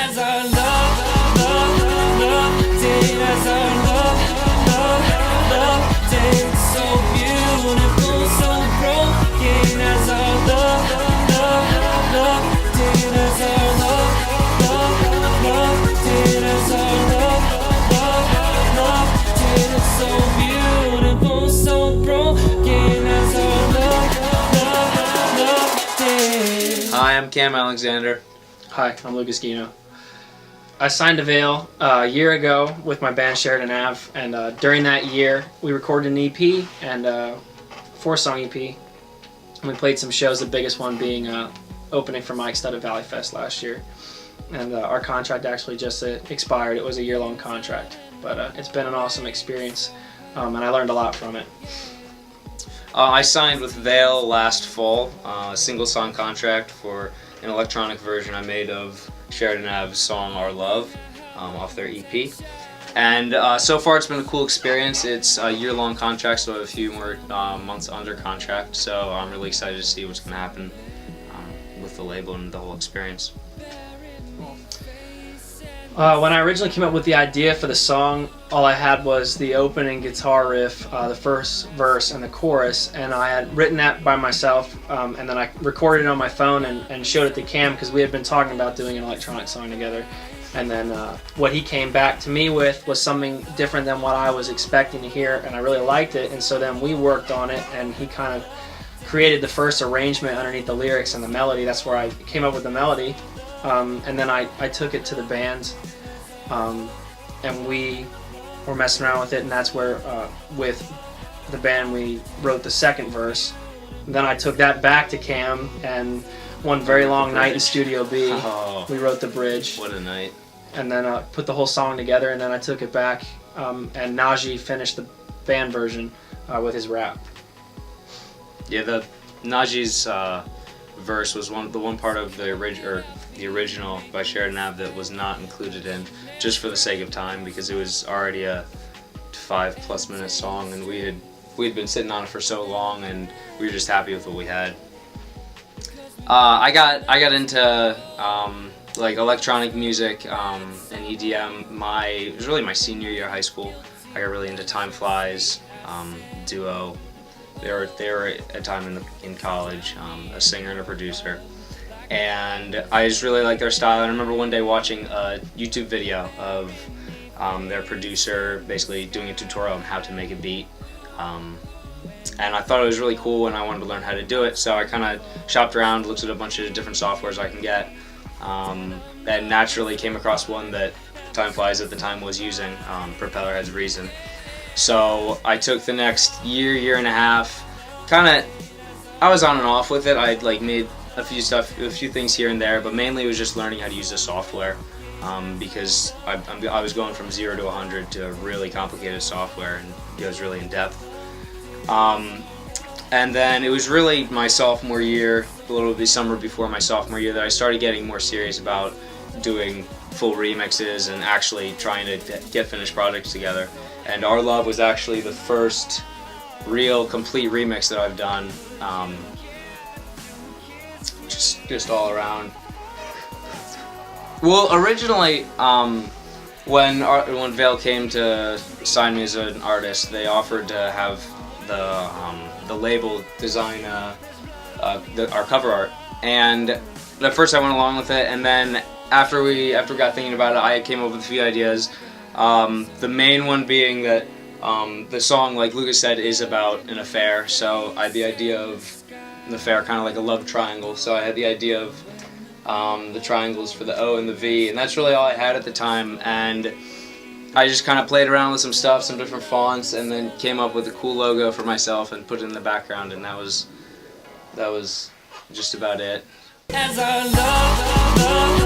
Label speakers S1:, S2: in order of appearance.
S1: As our love, love, love did, as our love, love, love did, so beautiful, so broken. As our love, love, love did, as our love, love, love did, as our love, love, love did, so beautiful, so broken. As our love, love, love did.
S2: Hi, I'm Cam Alexander.
S3: Hi, I'm Gienow. I signed to Vale a year ago with my band Sheridan Ave, and during that year we recorded an EP and a 4-song EP. And we played some shows, the biggest one being opening for Mike Stud at Vale Fest last year. And our contract actually just expired. It was a year-long contract, but it's been an awesome experience, and I learned a lot from it.
S2: I signed with Vale last fall, a single-song contract for an electronic version I made of Sheridan Ave's song Our Love off their EP. And so far it's been a cool experience. It's a year-long contract, so I have a few more months under contract, so I'm really excited to see what's going to happen with the label and the whole experience.
S3: When I originally came up with the idea for the song, all I had was the opening guitar riff, the first verse, and the chorus, and I had written that by myself, and then I recorded it on my phone and showed it to Cam because we had been talking about doing an electronic song together. And then what he came back to me with was something different than what I was expecting to hear, and I really liked it, and so then we worked on it, and he kind of created the first arrangement underneath the lyrics and the melody. That's where I came up with the melody. And then I took it to the band, and we were messing around with it, and that's where with the band we wrote the second verse. And then I took that back to Cam, and one very long night in Studio B, we wrote the bridge.
S2: What a night.
S3: And then put the whole song together, and then I took it back, and Najee finished the band version with his rap.
S2: Yeah, Najee's verse was the one part of the original by Sheridan Ave that was not included in, just for the sake of time, because it was already a 5+ minute song, and we had been sitting on it for so long, and we were just happy with what we had. I got into like electronic music and EDM. It was really my senior year of high school. I got really into Time Flies, Duo. They were at a time in college, a singer and a producer, and I just really liked their style. I remember one day watching a YouTube video of their producer basically doing a tutorial on how to make a beat, and I thought it was really cool, and I wanted to learn how to do it. So I kind of shopped around, looked at a bunch of different softwares I can get, and naturally came across one that Time Flies at the time was using, Propeller Head's Reason. So I took the next year and a half, I was on and off with it. I'd like made a few things here and there, but mainly it was just learning how to use the software, because I was going from 0 to 100 to a really complicated software, and it was really in depth. And then it was really my sophomore year, a little bit summer before my sophomore year, that I started getting more serious about doing full remixes and actually trying to get finished projects together. And Our Love was actually the first real complete remix that I've done, just all around. Well, originally, when Vale came to sign me as an artist, they offered to have the label design our cover art, and at first I went along with it, and then after we got thinking about it, I came up with a few ideas. The main one being that the song, like Lucas said, is about an affair, so I had the idea of an affair kind of like a love triangle, so I had the idea of the triangles for the O and the V, and that's really all I had at the time, and I just kind of played around with some stuff, some different fonts, and then came up with a cool logo for myself and put it in the background, and that was just about it.
S1: As our love, love